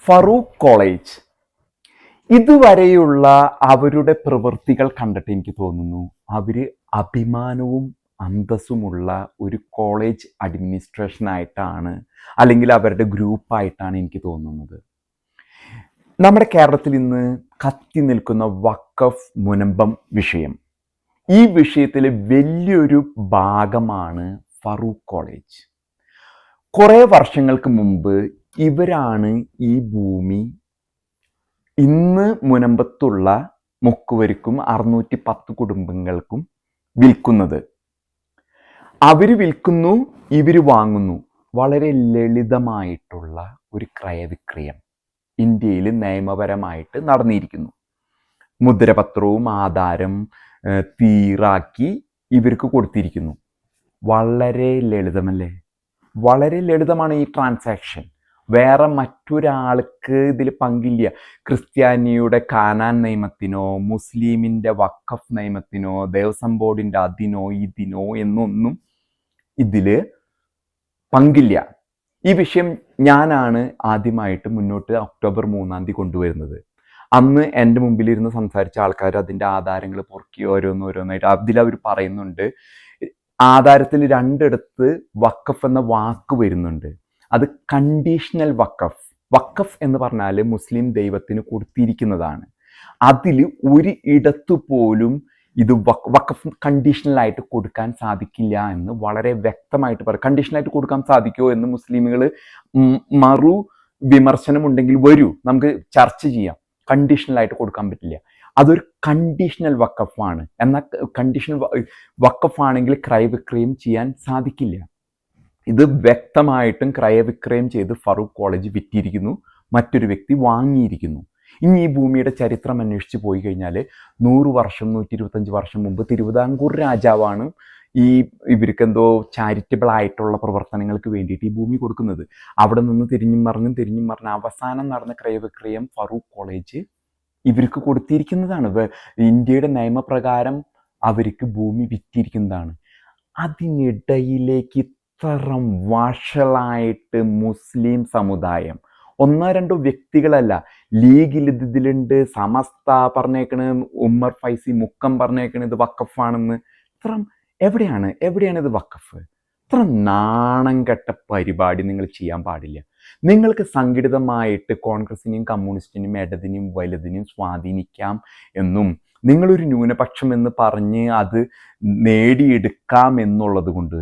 Farooq college ഇതുവരെയുള്ള അവരുടെ പ്രവൃത്തികൾ കണ്ടിട്ട് എനിക്ക് തോന്നുന്നു അവര് അഭിമാനവും അന്തസ്സുമുള്ള ഒരു കോളേജ് അഡ്മിനിസ്ട്രേഷൻ ആയിട്ടാണ് അല്ലെങ്കിൽ അവരുടെ ഗ്രൂപ്പായിട്ടാണ് എനിക്ക് തോന്നുന്നത്. നമ്മുടെ കേരളത്തിൽ ഇന്ന് കത്തി നിൽക്കുന്ന വഖഫ് മുനമ്പം വിഷയം, ഈ വിഷയത്തിലെ വലിയൊരു ഭാഗമാണ് ഫറൂഖ് കോളേജ്. കുറേ വർഷങ്ങൾക്ക് മുമ്പ് ഇവരാണ് ഈ ഭൂമി ഇന്ന് മുനമ്പത്തുള്ള മുക്കുവരിക്കും 610 കുടുംബങ്ങൾക്കും വിൽക്കുന്നത്. അവർ വിൽക്കുന്നു, ഇവർ വാങ്ങുന്നു. വളരെ ലളിതമായിട്ടുള്ള ഒരു ക്രയവിക്രയം ഇന്ത്യയിൽ നിയമപരമായിട്ട് നടന്നിരിക്കുന്നു. മുദ്രപത്രവും ആധാരം തീറാക്കി ഇവർക്ക് കൊടുത്തിരിക്കുന്നു. വളരെ ലളിതമല്ലേ? വളരെ ലളിതമാണ് ഈ ട്രാൻസാക്ഷൻ. വേറെ മറ്റൊരാൾക്ക് ഇതിൽ പങ്കില്ല. ക്രിസ്ത്യാനിയുടെ കാനാൻ നിയമത്തിനോ മുസ്ലിമിൻ്റെ വഖഫ് നിയമത്തിനോ ദേവസ്വം ബോർഡിൻ്റെ അതിനോ ഇതിനോ എന്നൊന്നും ഇതിൽ പങ്കില്ല. ഈ വിഷയം ഞാനാണ് ആദ്യമായിട്ട് മുന്നോട്ട് ഒക്ടോബർ 3 കൊണ്ടുവരുന്നത്. അന്ന് എൻ്റെ മുമ്പിലിരുന്ന് സംസാരിച്ച ആൾക്കാർ അതിൻ്റെ ആധാരങ്ങൾ പൊറുക്കി ഓരോന്നോരോന്നായിട്ട് അതിലവർ പറയുന്നുണ്ട്. ആധാരത്തിൽ 2 വഖഫ് എന്ന വാക്ക് വരുന്നുണ്ട്. അത് കണ്ടീഷണൽ വഖഫ്. വഖഫ് എന്ന് പറഞ്ഞാൽ മുസ്ലിം ദൈവത്തിന് കൊടുത്തിരിക്കുന്നതാണ്. അതിൽ ഒരു ഇടത്തു പോലും ഇത് വഖഫ് കണ്ടീഷണലായിട്ട് കൊടുക്കാൻ സാധിക്കില്ല എന്ന് വളരെ വ്യക്തമായിട്ട് പറയും. കണ്ടീഷണലായിട്ട് കൊടുക്കാൻ സാധിക്കുമോ എന്ന് മുസ്ലിമുകൾ മറു വിമർശനമുണ്ടെങ്കിൽ വരൂ, നമുക്ക് ചർച്ച ചെയ്യാം. കണ്ടീഷണലായിട്ട് കൊടുക്കാൻ പറ്റില്ല. അതൊരു കണ്ടീഷണൽ വഖഫാണ്. എന്നാൽ കണ്ടീഷണൽ വഖഫാണെങ്കിൽ ക്രയവിക്രയം ചെയ്യാൻ സാധിക്കില്ല. ഇത് വ്യക്തമായിട്ടും ക്രയവിക്രയം ചെയ്ത് ഫറൂഖ് കോളേജ് വിറ്റിരിക്കുന്നു, മറ്റൊരു വ്യക്തി വാങ്ങിയിരിക്കുന്നു. ഇനി ഈ ഭൂമിയുടെ ചരിത്രം അന്വേഷിച്ച് പോയി കഴിഞ്ഞാൽ 100 വർഷം 125 വർഷം മുമ്പ് തിരുവിതാംകൂർ രാജാവാണ് ഇവർക്ക് എന്തോ ചാരിറ്റബിൾ ആയിട്ടുള്ള പ്രവർത്തനങ്ങൾക്ക് വേണ്ടിയിട്ട് ഈ ഭൂമി കൊടുക്കുന്നത്. അവിടെ നിന്ന് തിരിഞ്ഞും മറിഞ്ഞ് അവസാനം നടന്ന ക്രയവിക്രയം ഫറൂഖ് കോളേജ് ഇവർക്ക് കൊടുത്തിരിക്കുന്നതാണ്. ഇന്ത്യയുടെ നിയമപ്രകാരം അവർക്ക് ഭൂമി വിറ്റിരിക്കുന്നതാണ്. അതിനിടയിലേക്ക് ഇത്ര വഷളായിട്ട് മുസ്ലിം സമുദായം, 1-2 വ്യക്തികളല്ല, ലീഗിൽ ഇതിലുണ്ട്, സമസ്ത പറഞ്ഞേക്കണ്, ഉമ്മർ ഫൈസി മുക്കം പറഞ്ഞേക്കണ് ഇത് വഖഫാണെന്ന്. ഇത്ര എവിടെയാണ് ഇത് വഖഫ്? ഇത്ര നാണം കെട്ട പരിപാടി നിങ്ങൾ ചെയ്യാൻ പാടില്ല. നിങ്ങൾക്ക് സംഘടിതമായിട്ട് കോൺഗ്രസിനെയും കമ്മ്യൂണിസ്റ്റിനെയും ഇടതിനെയും വലുതിനെയും സ്വാധീനിക്കാം എന്നും നിങ്ങളൊരു ന്യൂനപക്ഷം എന്ന് പറഞ്ഞ് അത് നേടിയെടുക്കാം എന്നുള്ളത് കൊണ്ട്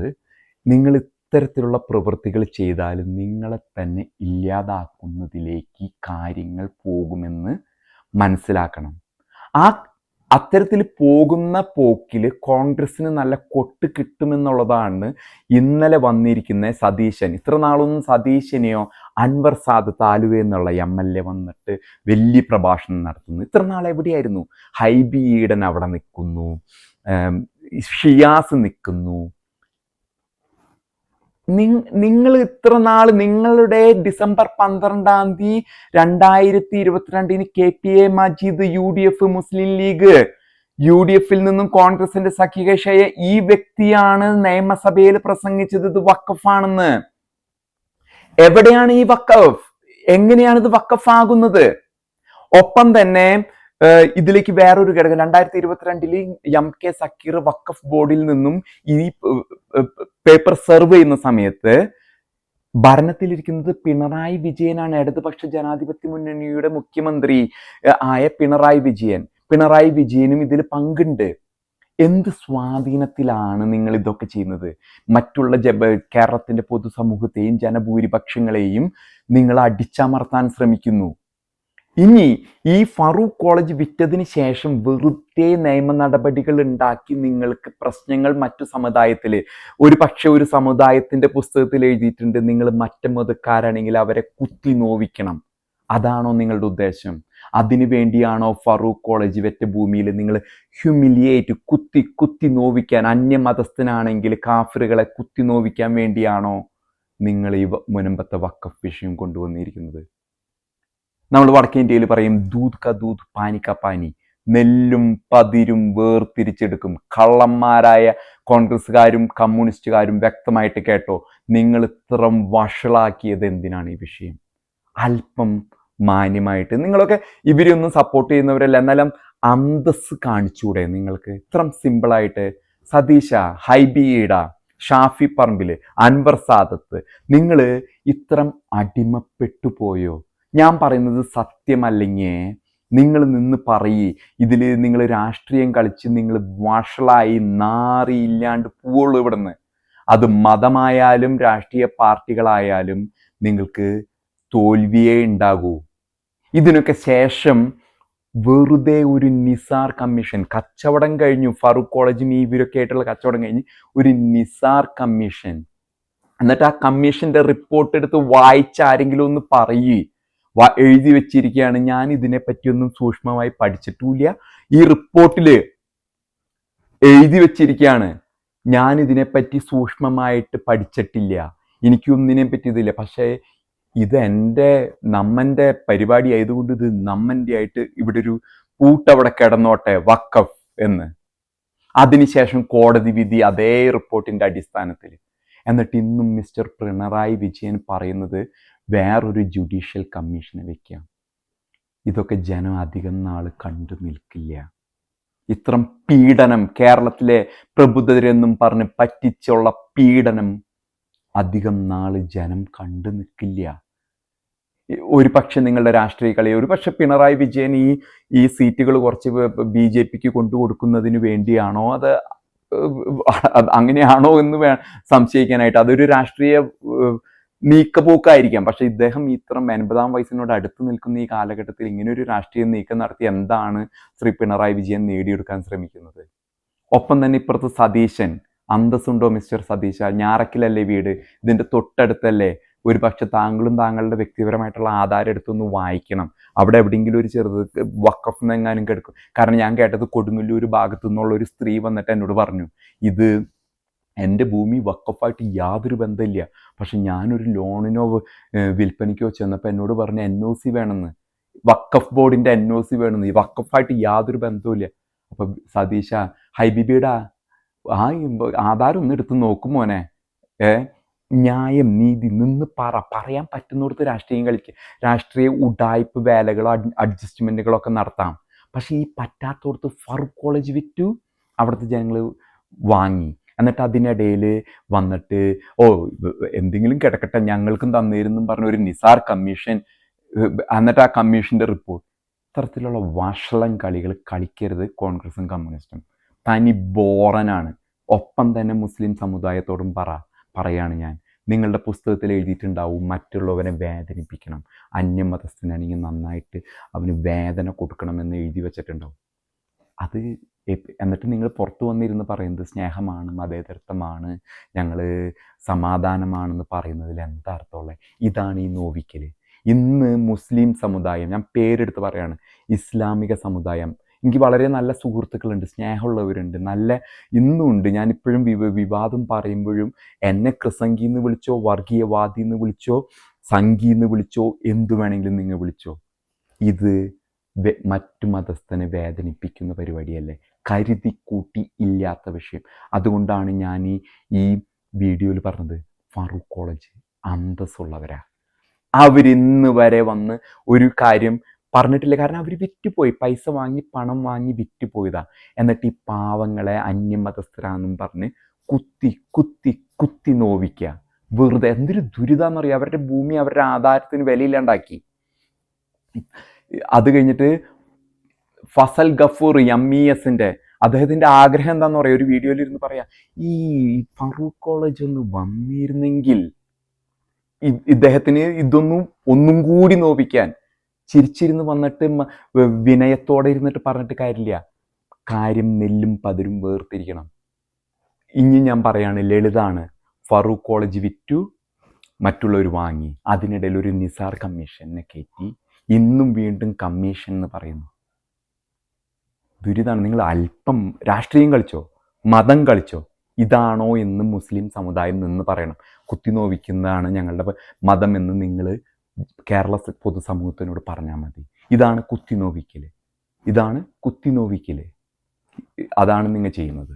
നിങ്ങൾ ഇത്തരത്തിലുള്ള പ്രവൃത്തികൾ ചെയ്താൽ നിങ്ങളെ തന്നെ ഇല്ലാതാക്കുന്നതിലേക്ക് കാര്യങ്ങൾ പോകുമെന്ന് മനസ്സിലാക്കണം. അത്തരത്തിൽ പോകുന്ന പോക്കിൽ കോൺഗ്രസിന് നല്ല കൊട്ട് കിട്ടുമെന്നുള്ളതാണ് ഇന്നലെ വന്നിരിക്കുന്ന സതീശൻ. ഇത്ര നാളൊന്നും സതീശനെയോ അൻവർ സാദത്ത് ആലുവ എന്നുള്ള MLA വന്നിട്ട് വലിയ പ്രഭാഷണം നടത്തുന്നു. ഇത്ര നാൾ എവിടെയായിരുന്നു? ഹൈബി ഈഡൻ അവിടെ നിൽക്കുന്നു, ഷിയാസ് നിൽക്കുന്നു. നിങ്ങൾ ഇത്ര നാൾ നിങ്ങളുടെ ഡിസംബർ 12 2022 KPA മജീദ് UDF മുസ്ലിം ലീഗ് UDF നിന്നും കോൺഗ്രസിന്റെ സഖ്യകക്ഷിയായ ഈ വ്യക്തിയാണ് നിയമസഭയിൽ പ്രസംഗിച്ചത് ഇത് വഖഫാണെന്ന്. എവിടെയാണ് ഈ വഖഫ്? എങ്ങനെയാണ് ഇത് വഖഫാകുന്നത്? ഒപ്പം തന്നെ ഇതിലേക്ക് വേറൊരു ഘടകം, 2022 MK സക്കീർ വഖഫ് ബോർഡിൽ നിന്നും ഈ പേപ്പർ സെർവ് ചെയ്യുന്ന സമയത്ത് ഭരണത്തിലിരിക്കുന്നത് പിണറായി വിജയനാണ്. ഇടതുപക്ഷ ജനാധിപത്യ മുന്നണിയുടെ മുഖ്യമന്ത്രി ആയ പിണറായി വിജയനും ഇതിൽ പങ്കുണ്ട്. എന്ത് സ്വാധീനത്തിലാണ് നിങ്ങൾ ഇതൊക്കെ ചെയ്യുന്നത്? മറ്റുള്ള കേരളത്തിന്റെ പൊതുസമൂഹത്തെയും ജനഭൂരിപക്ഷങ്ങളെയും നിങ്ങൾ അടിച്ചമർത്താൻ ശ്രമിക്കുന്നു. ഇനി ഈ ഫറൂഖ് കോളേജ് വിറ്റതിന് ശേഷം വെറുതെ നിയമ നടപടികൾ ഉണ്ടാക്കി നിങ്ങൾക്ക് പ്രശ്നങ്ങൾ മറ്റു സമുദായത്തിൽ, ഒരു സമുദായത്തിന്റെ പുസ്തകത്തിൽ എഴുതിയിട്ടുണ്ട് നിങ്ങൾ മറ്റു മതക്കാരാണെങ്കിൽ അവരെ കുത്തി നോവിക്കണം. അതാണോ നിങ്ങളുടെ ഉദ്ദേശം? അതിനു വേണ്ടിയാണോ ഫറൂഖ് കോളേജ് വെറ്റ ഭൂമിയിൽ നിങ്ങൾ ഹ്യൂമിലിയേറ്റ് കുത്തി നോവിക്കാൻ, അന്യമതസ്ഥനാണെങ്കിൽ കാഫിറുകളെ കുത്തി നോവിക്കാൻ വേണ്ടിയാണോ നിങ്ങൾ ഈ മുനമ്പത്തെ വഖഫ് വിഷയം കൊണ്ടുവന്നിരിക്കുന്നത്? നമ്മൾ വടക്കേ ഇന്ത്യയിൽ പറയും ദൂത് ക ദൂത് പാനി ക പാനി, നെല്ലും പതിരും വേർതിരിച്ചെടുക്കും. കള്ളന്മാരായ കോൺഗ്രസ്സുകാരും കമ്മ്യൂണിസ്റ്റുകാരും വ്യക്തമായിട്ട് കേട്ടോ, നിങ്ങൾ ഇത്ര വഷളാക്കിയത് എന്തിനാണ് ഈ വിഷയം? അല്പം മാന്യമായിട്ട് നിങ്ങളൊക്കെ ഇവരൊന്നും സപ്പോർട്ട് ചെയ്യുന്നവരല്ല, എന്നാലും അന്തസ് കാണിച്ചൂടെ നിങ്ങൾക്ക്? ഇത്ര സിമ്പിളായിട്ട് സതീശ, ഹൈബി ഈട, ഷാഫി പറമ്പിൽ, അൻവർ സാദത്ത്, നിങ്ങൾ ഇത്രം അടിമപ്പെട്ടു പോയോ? ഞാൻ പറയുന്നത് സത്യമല്ലെങ്കിൽ നിങ്ങൾ നിന്ന് പറയ്. ഇതിൽ നിങ്ങൾ രാഷ്ട്രീയം കളിച്ച് നിങ്ങൾ വഷളായി നാറി ഇല്ലാണ്ട് പോവുള്ളൂ ഇവിടുന്ന്. അത് മതമായാലും രാഷ്ട്രീയ പാർട്ടികളായാലും നിങ്ങൾക്ക് തോൽവിയേ ഉണ്ടാകൂ. ഇതിനൊക്കെ ശേഷം വെറുതെ ഒരു നിസാർ കമ്മീഷൻ, കച്ചവടം കഴിഞ്ഞു, ഫറൂഖ് കോളേജും ഇവരൊക്കെ ആയിട്ടുള്ള കച്ചവടം കഴിഞ്ഞ് ഒരു നിസാർ കമ്മീഷൻ, എന്നിട്ട് ആ കമ്മീഷന്റെ റിപ്പോർട്ട് എടുത്ത് വായിച്ച ആരെങ്കിലും ഒന്ന് പറയേ. എഴുതി വെച്ചിരിക്കുകയാണ്, ഞാൻ ഇതിനെപ്പറ്റിയൊന്നും സൂക്ഷ്മമായി പഠിച്ചിട്ടില്ല, ഈ റിപ്പോർട്ടിൽ എഴുതി വെച്ചിരിക്കുകയാണ്, ഞാൻ ഇതിനെപ്പറ്റി സൂക്ഷ്മമായിട്ട് പഠിച്ചിട്ടില്ല, എനിക്കൊന്നിനെ പറ്റി ഇതില്ല, പക്ഷേ ഇത് നമ്മന്റെ പരിപാടി ആയതുകൊണ്ട് ഇത് നമ്മന്റെ ആയിട്ട് ഇവിടെ ഒരു പൂട്ടവിടെ കിടന്നോട്ടെ വഖഫ് എന്ന്. അതിനുശേഷം കോടതി വിധി അതേ റിപ്പോർട്ടിന്റെ അടിസ്ഥാനത്തിൽ. എന്നിട്ട് ഇന്നും മിസ്റ്റർ പിണറായി വിജയൻ പറയുന്നത് വേറൊരു ജുഡീഷ്യൽ കമ്മീഷനെ വെക്കാം. ഇതൊക്കെ ജനം അധികം നാൾ കണ്ടു നിൽക്കില്ല. ഇത്രം പീഡനം, കേരളത്തിലെ പ്രബുദ്ധരെന്നും പറഞ്ഞ് പറ്റിച്ചുള്ള പീഡനം അധികം നാൾ ജനം കണ്ടു നിൽക്കില്ല. ഒരു പക്ഷെ നിങ്ങളുടെ രാഷ്ട്രീയ കളി, ഒരു പക്ഷെ പിണറായി വിജയൻ ഈ സീറ്റുകൾ കുറച്ച് BJPക്ക് കൊണ്ടുകൊടുക്കുന്നതിന് വേണ്ടിയാണോ, അത് അങ്ങനെയാണോ എന്ന് സംശയിക്കാനായിട്ട്. അതൊരു രാഷ്ട്രീയ നീക്കപോക്കായിരിക്കാം. പക്ഷെ ഇദ്ദേഹം ഇത്ര 80-ാം വയസ്സിനോട് അടുത്ത് നിൽക്കുന്ന ഈ കാലഘട്ടത്തിൽ ഇങ്ങനെ ഒരു രാഷ്ട്രീയ നീക്കം നടത്തി എന്താണ് ശ്രീ പിണറായി വിജയൻ നേടിയെടുക്കാൻ ശ്രമിക്കുന്നത്? ഒപ്പം തന്നെ ഇപ്പുറത്ത് സതീശൻ, അന്തസ്സുണ്ടോ മിസ്റ്റർ സതീശ? ഞാറക്കിലല്ലേ വീട്, ഇതിന്റെ തൊട്ടടുത്തല്ലേ? ഒരു പക്ഷെ താങ്കളും താങ്കളുടെ വ്യക്തിപരമായിട്ടുള്ള ആധാരം എടുത്തൊന്ന് വായിക്കണം. അവിടെ എവിടെയെങ്കിലും ഒരു ചെറുത് വഖഫ് എങ്ങാനും കിടക്കും. കാരണം ഞാൻ കേട്ടത് കൊടുങ്ങല്ലൂർ ഭാഗത്തു നിന്നുള്ള ഒരു സ്ത്രീ വന്നിട്ട് എന്നോട് പറഞ്ഞു, ഇത് എൻ്റെ ഭൂമി വഖഫായിട്ട് യാതൊരു ബന്ധമില്ല, പക്ഷെ ഞാനൊരു ലോണിനോ വിൽപ്പനയ്ക്കോ ചെന്നപ്പോൾ എന്നോട് പറഞ്ഞ NOC വേണമെന്ന്, വഖഫ് ബോർഡിന്റെ NOC വേണമെന്ന്, ഈ വഖഫായിട്ട് യാതൊരു ബന്ധവുമില്ല. അപ്പൊ സതീശ, ഹൈബിബിയുടെ ആ ആധാരം ഒന്ന് എടുത്ത് നോക്കും മോനെ. ന്യായം, നീതി നിന്ന് പറയാൻ പറ്റുന്നിടത്ത് രാഷ്ട്രീയം കളിക്കുക. രാഷ്ട്രീയ ഉഡായ്പ് വേലകളോ അഡ്ജസ്റ്റ്മെന്റുകളൊക്കെ നടത്താം. പക്ഷെ ഈ പറ്റാത്തോടത്ത് ഫറൂഖ് കോളേജ് വിറ്റു, അവിടുത്തെ ജനങ്ങൾ വാങ്ങി. എന്നിട്ട് അതിനിടയിൽ വന്നിട്ട് എന്തെങ്കിലും കിടക്കട്ടെ ഞങ്ങൾക്കും തന്നേരെന്നും പറഞ്ഞ ഒരു നിസാർ കമ്മീഷൻ, എന്നിട്ട് ആ കമ്മീഷന്റെ റിപ്പോർട്ട്. ഇത്തരത്തിലുള്ള വഷളൻ കളികൾ കളിക്കരുത് കോൺഗ്രസും കമ്മ്യൂണിസ്റ്റും. തനി ബോറനാണ്. ഒപ്പം തന്നെ മുസ്ലിം സമുദായത്തോടും പറയാണ് ഞാൻ, നിങ്ങളുടെ പുസ്തകത്തിൽ എഴുതിയിട്ടുണ്ടാവും മറ്റുള്ളവരെ വേദനിപ്പിക്കണം, അന്യമതസ്ഥനാണെങ്കിൽ നന്നായിട്ട് അവന് വേദന കൊടുക്കണമെന്ന് എഴുതി വെച്ചിട്ടുണ്ടാവും. അത് എന്നിട്ട് നിങ്ങൾ പുറത്തു വന്നിരുന്ന് പറയുന്നത് സ്നേഹമാണ്, മതേതരത്വമാണ്, ഞങ്ങൾ സമാധാനമാണെന്ന് പറയുന്നതിൽ എന്താ അർത്ഥമുള്ളത്? ഇതാണ് ഈ നോവിക്കൽ. ഇന്ന് മുസ്ലിം സമുദായം, ഞാൻ പേരെടുത്ത് പറയാണ്, ഇസ്ലാമിക സമുദായം, എനിക്ക് വളരെ നല്ല സുഹൃത്തുക്കളുണ്ട്, സ്നേഹമുള്ളവരുണ്ട്, നല്ല ഇന്നുമുണ്ട്. ഞാനിപ്പോഴും വിവാദം പറയുമ്പോഴും എന്നെ ക്രിസംഗി എന്ന് വിളിച്ചോ, വർഗീയവാദി എന്ന് വിളിച്ചോ, സംഘി എന്ന് വിളിച്ചോ, എന്തു വേണമെങ്കിലും നിങ്ങൾ വിളിച്ചോ. ഇത് മറ്റു മതസ്ഥനെ വേദനിപ്പിക്കുന്ന പരിപാടിയല്ലേ, കരുതി കൂട്ടി ഇല്ലാത്ത വിഷയം. അതുകൊണ്ടാണ് ഞാൻ ഈ വീഡിയോയിൽ പറഞ്ഞത്, ഫറൂഖ് കോളേജ് അന്തസ്സുള്ളവരാ. അവരിന്ന് വരെ വന്ന് ഒരു കാര്യം പറഞ്ഞിട്ടില്ല. കാരണം അവർ വിറ്റുപോയി, പൈസ വാങ്ങി പണം വാങ്ങി വിറ്റുപോയതാ. എന്നിട്ട് ഈ പാവങ്ങളെ അന്യമതസ്ഥരാന്നും പറഞ്ഞ് കുത്തി കുത്തി കുത്തി നോവിക്കുക. വെറുതെ എന്തൊരു ദുരിതാന്നറിയാം. അവരുടെ ഭൂമി, അവരുടെ ആധാരത്തിന് വിലയില്ലാണ്ടാക്കി. അത് കഴിഞ്ഞിട്ട് ഫസൽ ഗഫൂർ MESന്റെ അദ്ദേഹത്തിന്റെ ആഗ്രഹം എന്താന്ന് പറയാം, ഒരു വീഡിയോയിൽ ഇരുന്ന് പറയാ, ഈ ഫറൂഖ് കോളേജ് ഒന്ന് വന്നിരുന്നെങ്കിൽ ഇദ്ദേഹത്തിന് ഇതൊന്നും ഒന്നും കൂടി നോവിക്കാൻ. ചിരിച്ചിരുന്ന് വന്നിട്ട് വിനയത്തോടെ ഇരുന്നിട്ട് പറഞ്ഞിട്ട് കാര്യമില്ല. കാര്യം നെല്ലും പതിരും വേർതിരിക്കണം. ഇനി ഞാൻ പറയാണ്, ലളിതാണ്. ഫറൂഖ് കോളേജ് വിറ്റു, മറ്റുള്ളവർ വാങ്ങി. അതിനിടയിൽ ഒരു നിസാർ കമ്മീഷനെ കയറ്റി, ഇന്നും വീണ്ടും കമ്മീഷൻ എന്ന് പറയുന്നു. ദുരിതമാണ്. നിങ്ങൾ അല്പം രാഷ്ട്രീയം കളിച്ചോ, മതം കളിച്ചോ, ഇതാണോ എന്ന് മുസ്ലിം സമുദായം നിന്ന് പറയണം. കുത്തിനോവിക്കുന്നതാണ് ഞങ്ങളുടെ മതം എന്ന് നിങ്ങൾ കേരള പൊതുസമൂഹത്തിനോട് പറഞ്ഞാൽ മതി. ഇതാണ് കുത്തിനോവിക്കൽ, ഇതാണ് കുത്തിനോവിക്കൽ, അതാണ് നിങ്ങൾ ചെയ്യുന്നത്.